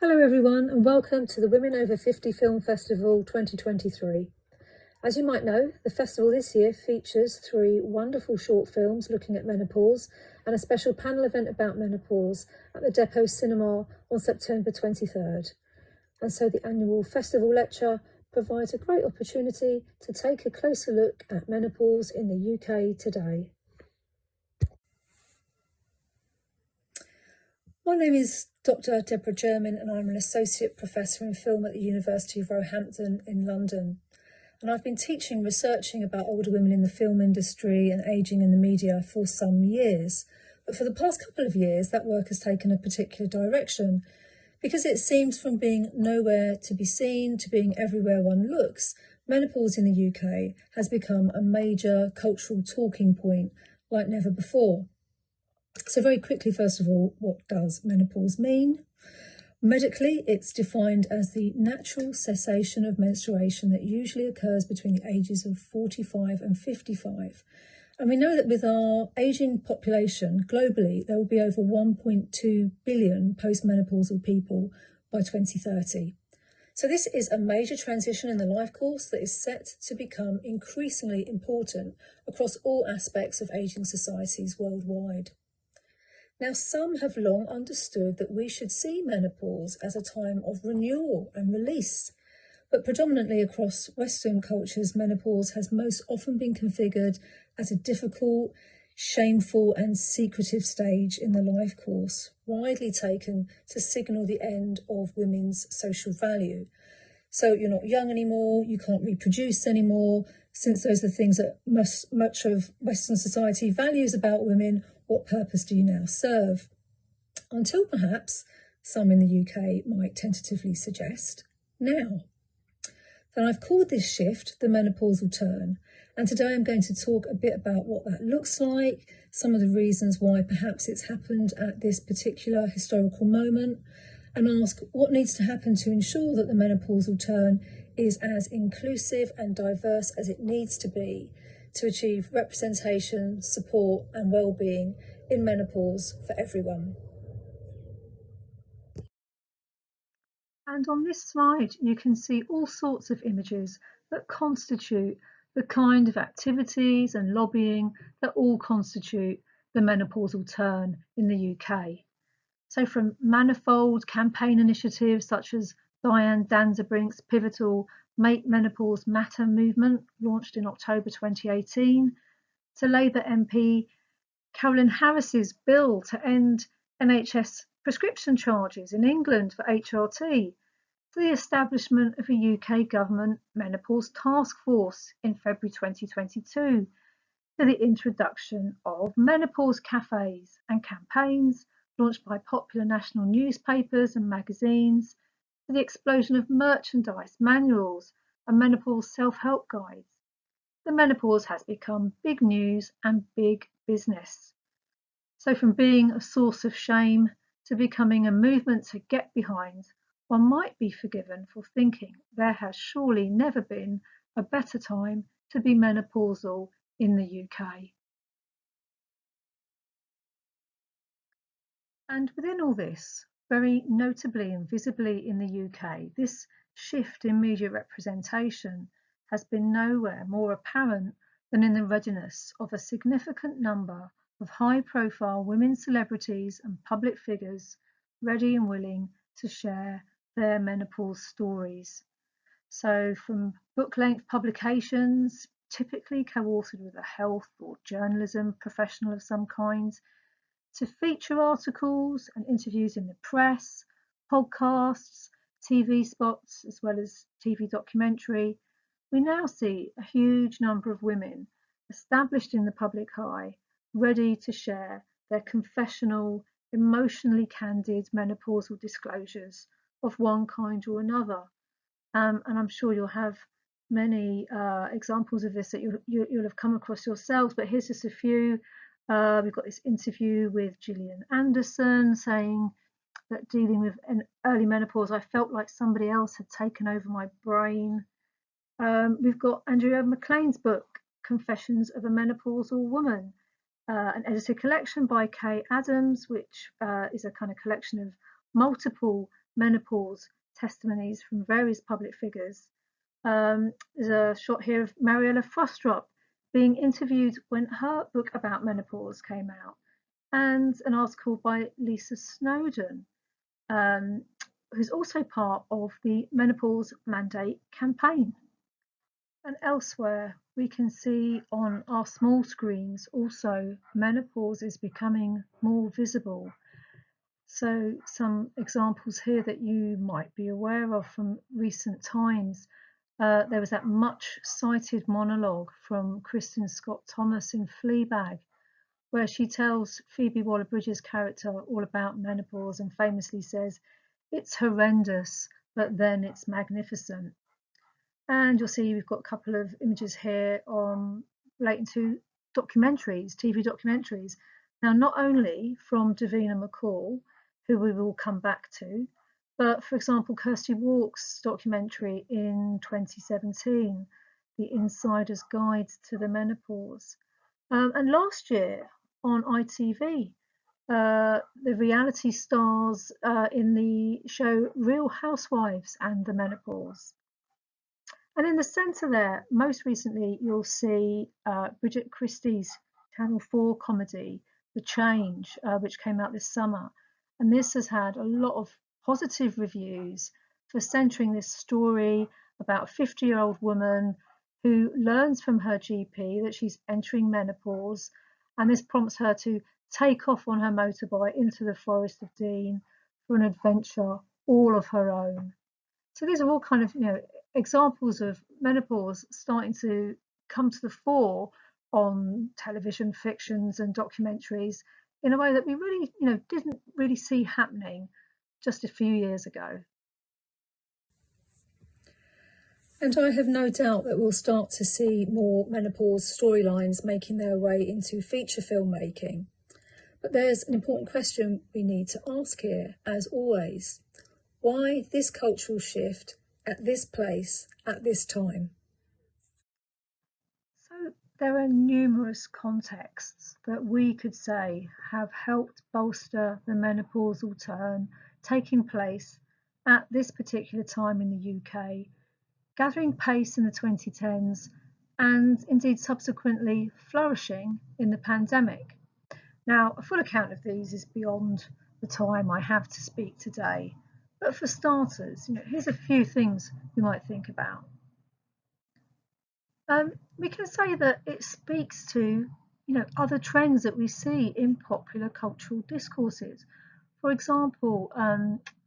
Hello everyone and welcome to the Women Over 50 Film Festival 2023. As you might know, the festival this year features 3 wonderful short films looking at menopause and a special panel event about menopause at the Depot Cinema on September 23rd. And so the annual festival lecture provides a great opportunity to take a closer look at menopause in the UK today. My name is Dr Deborah Jermyn and I'm an Associate Professor in Film at the University of Roehampton in London. And I've been teaching, researching about older women in the film industry and ageing in the media for some years. But for the past couple of years, that work has taken a particular direction because it seems from being nowhere to be seen to being everywhere one looks, menopause in the UK has become a major cultural talking point like never before. So very quickly, first of all, what does menopause mean? Medically, it's defined as the natural cessation of menstruation that usually occurs between the ages of 45 and 55. And we know that with our ageing population globally, there will be over 1.2 billion postmenopausal people by 2030. So this is a major transition in the life course that is set to become increasingly important across all aspects of ageing societies worldwide. Now, some have long understood that we should see menopause as a time of renewal and release, but predominantly across Western cultures, menopause has most often been configured as a difficult, shameful and secretive stage in the life course, widely taken to signal the end of women's social value. So you're not young anymore, you can't reproduce anymore, since those are the things that much of Western society values about women. What purpose do you now serve? Until perhaps some in the UK might tentatively suggest now. Then I've called this shift the menopausal turn, and today I'm going to talk a bit about what that looks like, some of the reasons why perhaps it's happened at this particular historical moment, and ask what needs to happen to ensure that the menopausal turn is as inclusive and diverse as it needs to be to achieve representation, support and well-being in menopause for everyone. And on this slide, you can see all sorts of images that constitute the kind of activities and lobbying that all constitute the menopausal turn in the UK. So from manifold campaign initiatives such as Diane Danzebrink's pivotal Make Menopause Matter movement, launched in October 2018, to Labour MP Carolyn Harris's bill to end NHS prescription charges in England for HRT, to the establishment of a UK government menopause task force in February 2022, to the introduction of menopause cafes and campaigns launched by popular national newspapers and magazines, to the explosion of merchandise, manuals and menopause self-help guides. The menopause has become big news and big business. So from being a source of shame to becoming a movement to get behind, one might be forgiven for thinking there has surely never been a better time to be menopausal in the UK. And within all this, very notably and visibly in the UK, this shift in media representation has been nowhere more apparent than in the readiness of a significant number of high-profile women celebrities and public figures ready and willing to share their menopause stories. So from book-length publications, typically co-authored with a health or journalism professional of some kind, to feature articles and interviews in the press, podcasts, TV spots, as well as TV documentary, we now see a huge number of women established in the public eye, ready to share their confessional, emotionally candid menopausal disclosures of one kind or another. And I'm sure you'll have many examples of this that you'll have come across yourselves, but here's just a few. We've got this interview with Gillian Anderson saying that dealing with an early menopause, I felt like somebody else had taken over my brain. We've got Andrea McLean's book, Confessions of a Menopausal Woman, an edited collection by Kay Adams, which is a kind of collection of multiple menopause testimonies from various public figures. There's a shot here of Mariella Frostrup being interviewed when her book about menopause came out, and an article by Lisa Snowdon, um, who's also part of the Menopause Mandate campaign. And elsewhere, we can see on our small screens also menopause is becoming more visible. So some examples here that you might be aware of from recent times. There was that much cited monologue from Kristen Scott Thomas in Fleabag, where she tells Phoebe Waller-Bridge's character all about menopause and famously says, "It's horrendous, but then it's magnificent." And you'll see we've got a couple of images here relating to documentaries, TV documentaries. Now, not only from Davina McCall, who we will come back to, but for example, Kirsty Walk's documentary in 2017, The Insider's Guide to the Menopause. And last year on ITV, the reality stars in the show Real Housewives and the Menopause. And in the centre there, most recently, you'll see Bridget Christie's Channel 4 comedy, The Change, which came out this summer. And this has had a lot of positive reviews for centering this story about a 50-year-old woman who learns from her GP that she's entering menopause. And this prompts her to take off on her motorbike into the Forest of Dean for an adventure all of her own. So these are all kind of, examples of menopause starting to come to the fore on television fictions and documentaries in a way that we really, didn't really see happening just a few years ago. And I have no doubt that we'll start to see more menopause storylines making their way into feature filmmaking. But there's an important question we need to ask here, as always. Why this cultural shift at this place, at this time? So there are numerous contexts that we could say have helped bolster the menopausal turn taking place at this particular time in the UK, gathering pace in the 2010s and indeed subsequently flourishing in the pandemic. Now, a full account of these is beyond the time I have to speak today. But for starters, here's a few things you might think about. We can say that it speaks to, other trends that we see in popular cultural discourses. For example,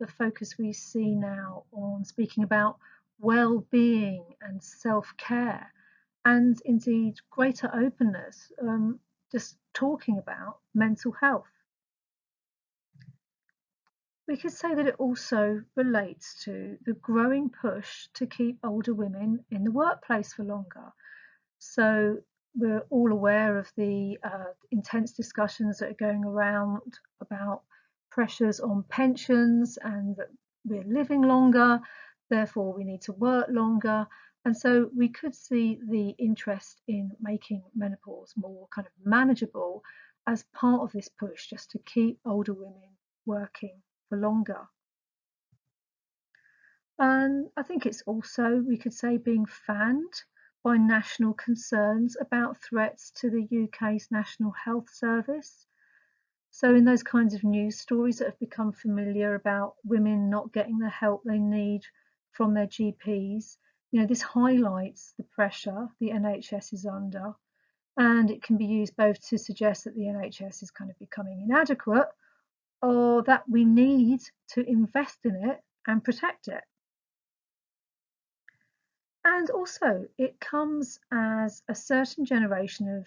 the focus we see now on speaking about well-being and self-care, and indeed greater openness, just talking about mental health. We could say that it also relates to the growing push to keep older women in the workplace for longer. So we're all aware of the intense discussions that are going around about pressures on pensions and that we're living longer, therefore we need to work longer. And so we could see the interest in making menopause more kind of manageable as part of this push just to keep older women working for longer. And I think it's also, we could say, being fanned by national concerns about threats to the UK's National Health Service. So in those kinds of news stories that have become familiar about women not getting the help they need from their GPs, this highlights the pressure the NHS is under, and it can be used both to suggest that the NHS is kind of becoming inadequate, or that we need to invest in it and protect it. And also, it comes as a certain generation of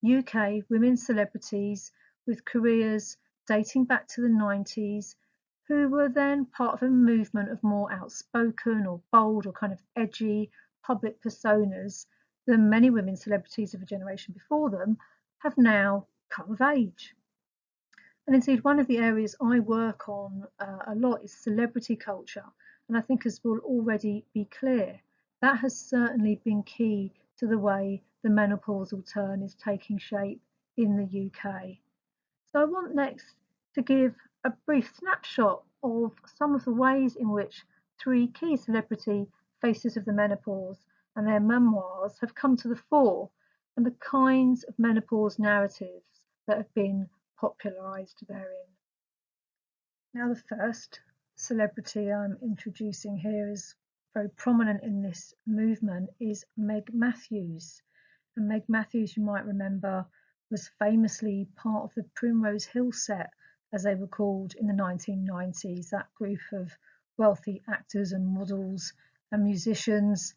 UK women celebrities with careers dating back to the 90s, who were then part of a movement of more outspoken or bold or kind of edgy public personas than many women celebrities of a generation before them have now come of age. And indeed, one of the areas I work on a lot is celebrity culture. And I think, as will already be clear, that has certainly been key to the way the menopausal turn is taking shape in the UK. So I want next to give a brief snapshot of some of the ways in which three key celebrity faces of the menopause and their memoirs have come to the fore, and the kinds of menopause narratives that have been popularised therein. Now, the first celebrity I'm introducing here is very prominent in this movement is Meg Matthews. And Meg Matthews, you might remember, was famously part of the Primrose Hill set, as they were called in the 1990s, that group of wealthy actors and models and musicians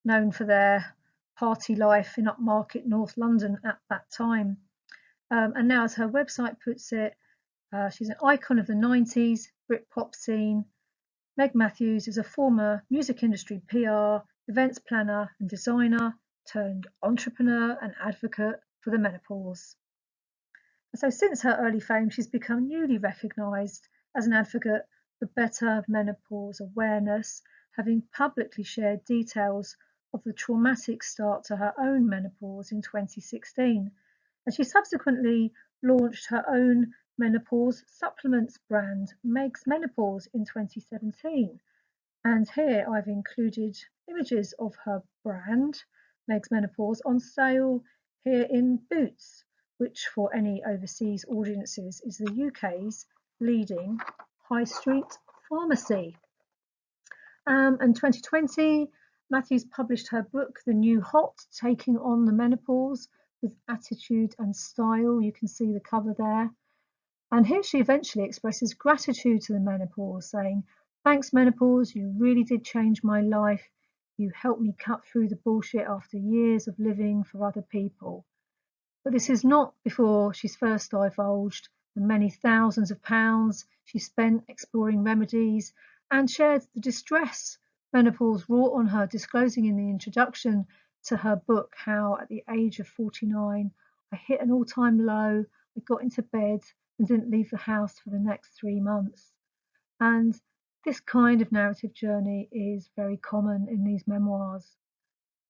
known for their party life in upmarket North London at that time. And now, as her website puts it, she's an icon of the 90s Britpop scene. Meg Matthews is a former music industry PR, events planner and designer turned entrepreneur and advocate for the menopause. And so since her early fame, she's become newly recognised as an advocate for better menopause awareness, having publicly shared details of the traumatic start to her own menopause in 2016. And she subsequently launched her own menopause supplements brand, Meg's Menopause, in 2017. And here I've included images of her brand, Meg's Menopause, on sale here in Boots, which for any overseas audiences is the UK's leading high street pharmacy. In 2020, Matthews published her book, The New Hot, Taking on the Menopause with Attitude and Style. You can see the cover there. And here she eventually expresses gratitude to the menopause, saying, "Thanks, menopause, you really did change my life. You helped me cut through the bullshit after years of living for other people." But this is not before she's first divulged the many thousands of pounds she spent exploring remedies and shared the distress menopause wrought on her, disclosing in the introduction to her book how at the age of 49, "I hit an all-time low, I got into bed and didn't leave the house for the next 3 months." And this kind of narrative journey is very common in these memoirs.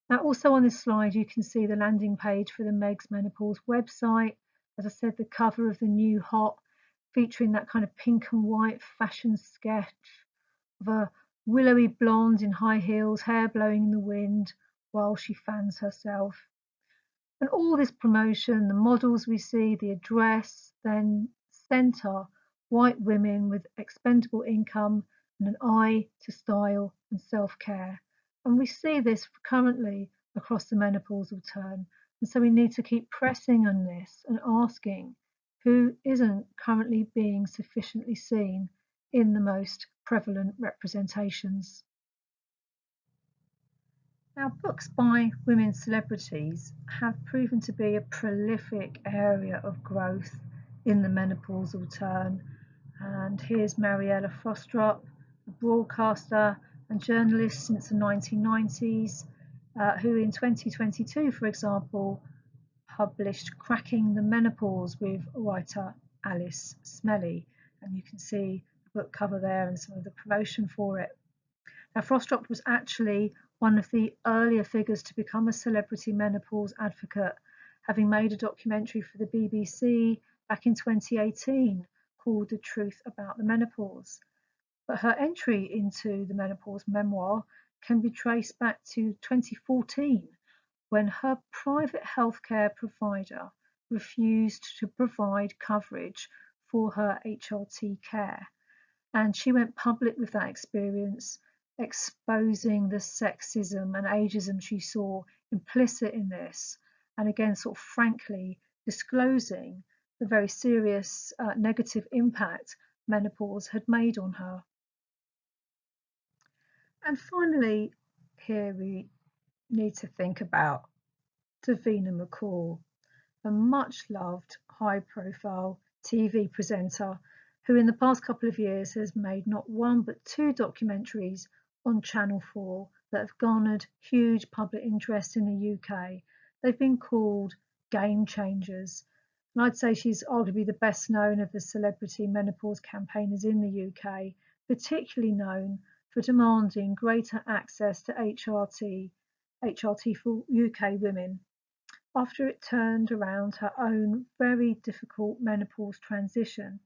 Now, also on this slide, you can see the landing page for the Meg's Menopause website. As I said, the cover of The New Hot, featuring that kind of pink and white fashion sketch of a willowy blonde in high heels, hair blowing in the wind while she fans herself. And all this promotion, the models we see, the address, then centre white women with expendable income and an eye to style and self-care. And we see this currently across the menopausal turn. And so we need to keep pressing on this and asking who isn't currently being sufficiently seen in the most prevalent representations. Now, books by women celebrities have proven to be a prolific area of growth in the menopausal turn. And here's Mariella Frostrup, a broadcaster and journalist since the 1990s, who in 2022, for example, published Cracking the Menopause with writer Alice Smelly. And you can see the book cover there and some of the promotion for it. Now, Frostrup was actually one of the earlier figures to become a celebrity menopause advocate, having made a documentary for the BBC back in 2018 called The Truth About the Menopause. But her entry into the menopause memoir can be traced back to 2014, when her private healthcare provider refused to provide coverage for her HRT care. And she went public with that experience, exposing the sexism and ageism she saw implicit in this, and again, sort of frankly disclosing the very serious negative impact menopause had made on her. And finally, here we need to think about Davina McCall, a much loved, high profile TV presenter who in the past couple of years has made not one but 2 documentaries on Channel 4 that have garnered huge public interest in the UK. They've been called game changers. And I'd say she's arguably the best known of the celebrity menopause campaigners in the UK, particularly known for demanding greater access to HRT for UK women, after it turned around her own very difficult menopause transition.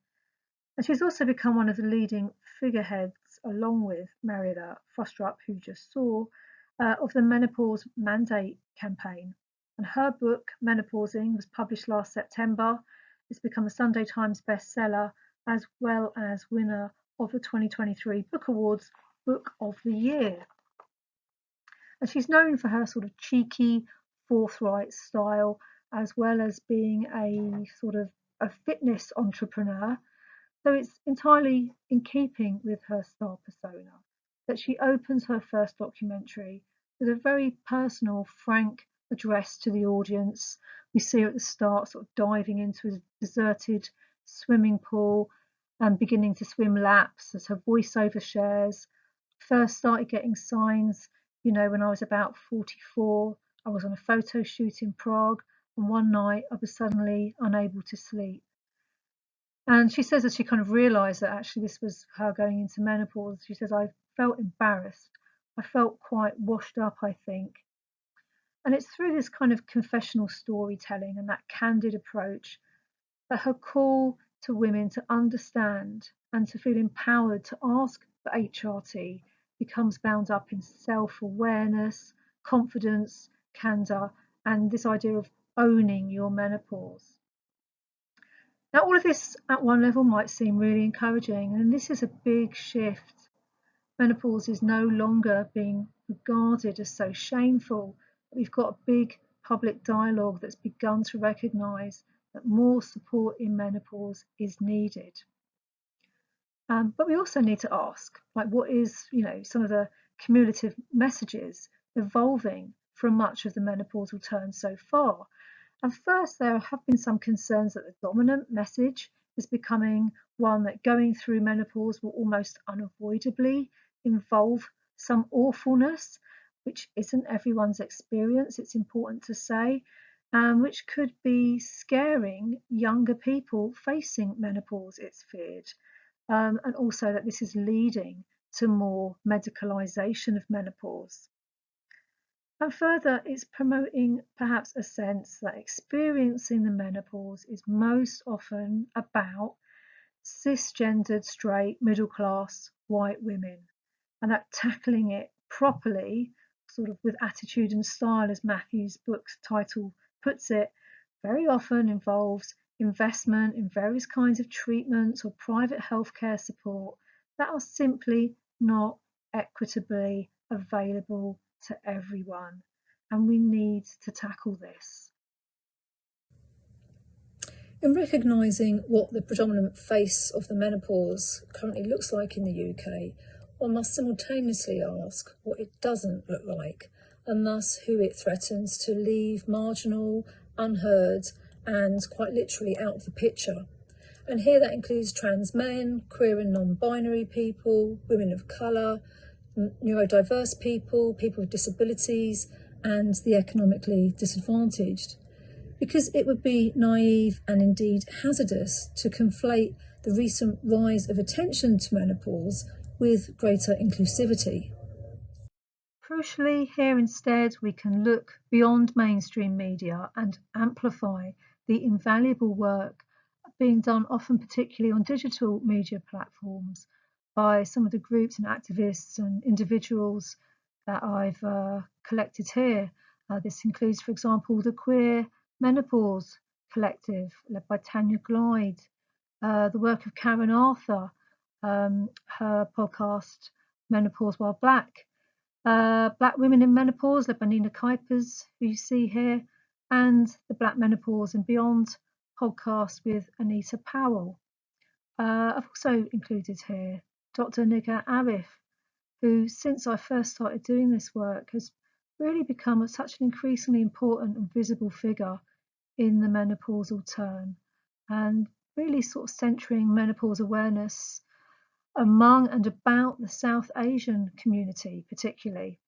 And she's also become one of the leading figureheads, along with Mariella Frostrup, who you just saw, of the Menopause Mandate campaign. And her book, Menopausing, was published last September. It's become a Sunday Times bestseller, as well as winner of the 2023 Book Awards Book of the Year. And she's known for her sort of cheeky, forthright style, as well as being a sort of a fitness entrepreneur. So it's entirely in keeping with her star persona that she opens her first documentary with a very personal, frank address to the audience. We see her at the start sort of diving into a deserted swimming pool and beginning to swim laps as her voiceover shares. First started getting signs, when I was about 44. I was on a photo shoot in Prague, and one night I was suddenly unable to sleep. And she says that she kind of realised that actually this was her going into menopause. She says, I felt embarrassed. I felt quite washed up, I think. And it's through this kind of confessional storytelling and that candid approach that her call to women to understand and to feel empowered to ask for HRT becomes bound up in self-awareness, confidence, candour, and this idea of owning your menopause. Now, all of this at one level might seem really encouraging, and this is a big shift. Menopause is no longer being regarded as so shameful. We've got a big public dialogue that's begun to recognise that more support in menopause is needed. But we also need to ask, what is, some of the cumulative messages evolving from much of the menopausal turn so far? And first, there have been some concerns that the dominant message is becoming one that going through menopause will almost unavoidably involve some awfulness, which isn't everyone's experience, it's important to say, which could be scaring younger people facing menopause, it's feared. And also that this is leading to more medicalisation of menopause. And further, it's promoting perhaps a sense that experiencing the menopause is most often about cisgendered, straight, middle class, white women, and that tackling it properly, sort of with attitude and style, as Matthew's book's title puts it, very often involves investment in various kinds of treatments or private healthcare support that are simply not equitably available to everyone, and we need to tackle this. In recognising what the predominant face of the menopause currently looks like in the UK, one must simultaneously ask what it doesn't look like, and thus who it threatens to leave marginal, unheard, and quite literally out of the picture. And here that includes trans men, queer and non-binary people, women of colour, neurodiverse people, people with disabilities, and the economically disadvantaged. Because it would be naive and indeed hazardous to conflate the recent rise of attention to menopause with greater inclusivity. Crucially, here instead we can look beyond mainstream media and amplify the invaluable work being done often particularly on digital media platforms by some of the groups and activists and individuals that I've collected here. This includes, for example, the Queer Menopause Collective, led by Tanya Glide, the work of Karen Arthur, her podcast Menopause While Black, Black Women in Menopause, led by Nina Kuipers, who you see here, and the Black Menopause and Beyond podcast with Anita Powell. I've also included here Dr Nigar Arif, who, since I first started doing this work, has really become such an increasingly important and visible figure in the menopausal turn, and really sort of centering menopause awareness among and about the South Asian community particularly.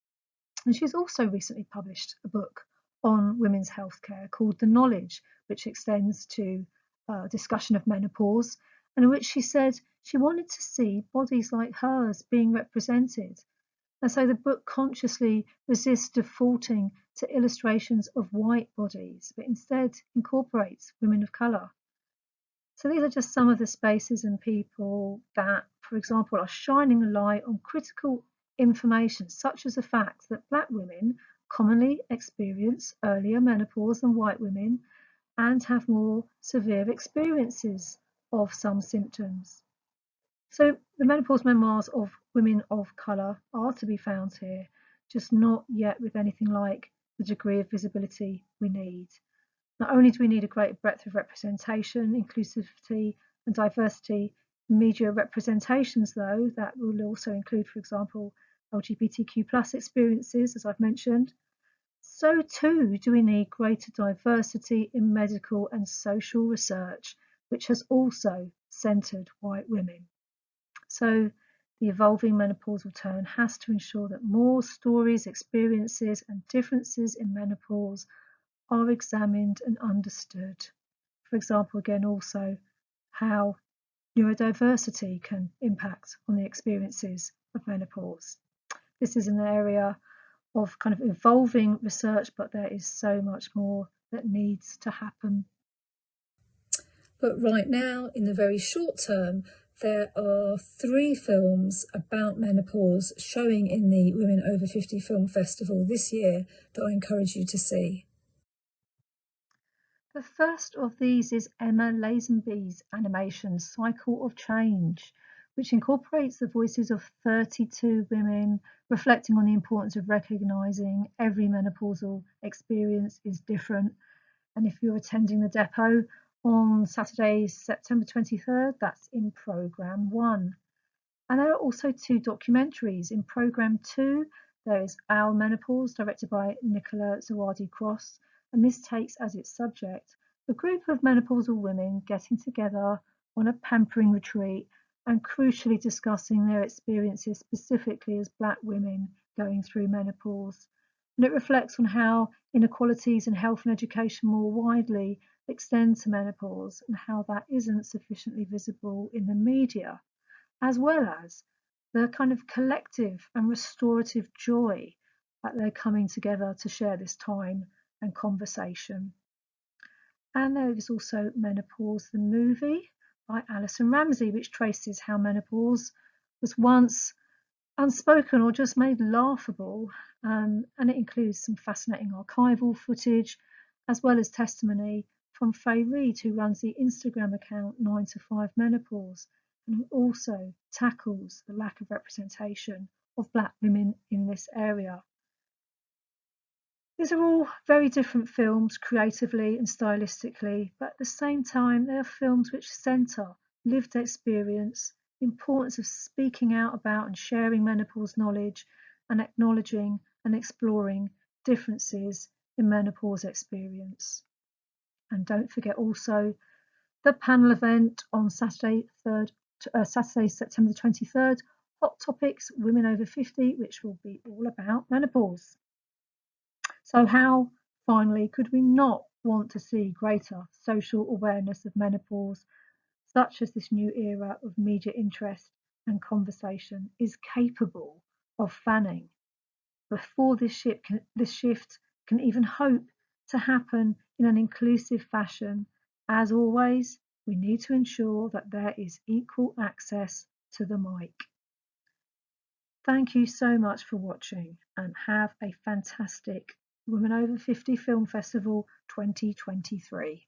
And she's also recently published a book on women's healthcare called The Knowledge, which extends to discussion of menopause, and in which she said she wanted to see bodies like hers being represented. And so the book consciously resists defaulting to illustrations of white bodies, but instead incorporates women of colour. So these are just some of the spaces and people that, for example, are shining a light on critical information, such as the fact that Black women commonly experience earlier menopause than white women and have more severe experiences of some symptoms. So the menopause memoirs of women of colour are to be found here, just not yet with anything like the degree of visibility we need. Not only do we need a greater breadth of representation, inclusivity and diversity in media representations, though, that will also include, for example, LGBTQ+ experiences, as I've mentioned, so too do we need greater diversity in medical and social research, which has also centred white women. So the evolving menopausal turn has to ensure that more stories, experiences and differences in menopause are examined and understood. For example, again, also how neurodiversity can impact on the experiences of menopause. This is an area of kind of evolving research, but there is so much more that needs to happen. But right now, in the very short term, there are 3 films about menopause showing in the Women Over 50 Film Festival this year that I encourage you to see. The first of these is Emma Lazenby's animation Cycle of Change, which incorporates the voices of 32 women, reflecting on the importance of recognising every menopausal experience is different. And if you're attending the depot on Saturday, September 23rd, that's in Programme 1. And there are also 2 documentaries. In Programme 2, there is Our Menopause, directed by Nicola Zawadi Cross, and this takes as its subject a group of menopausal women getting together on a pampering retreat and crucially discussing their experiences specifically as Black women going through menopause. And it reflects on how inequalities in health and education more widely extend to menopause and how that isn't sufficiently visible in the media, as well as the kind of collective and restorative joy that they're coming together to share this time and conversation. And there is also Menopause, the movie by Alison Ramsey, which traces how menopause was once unspoken or just made laughable. And it includes some fascinating archival footage, as well as testimony from Faye Reed, who runs the Instagram account 9 to 5 Menopause, and who also tackles the lack of representation of Black women in this area. These are all very different films creatively and stylistically, but at the same time, they are films which centre lived experience, the importance of speaking out about and sharing menopause knowledge, and acknowledging and exploring differences in menopause experience. And don't forget also the panel event on Saturday, September 23rd, Hot Topics, Women Over 50, which will be all about menopause. So how, finally, could we not want to see greater social awareness of menopause, such as this new era of media interest and conversation is capable of fanning, before this shift can even hope to happen in an inclusive fashion? As always, we need to ensure that there is equal access to the mic. Thank you so much for watching, and have a fantastic Women Over 50 Film Festival 2023.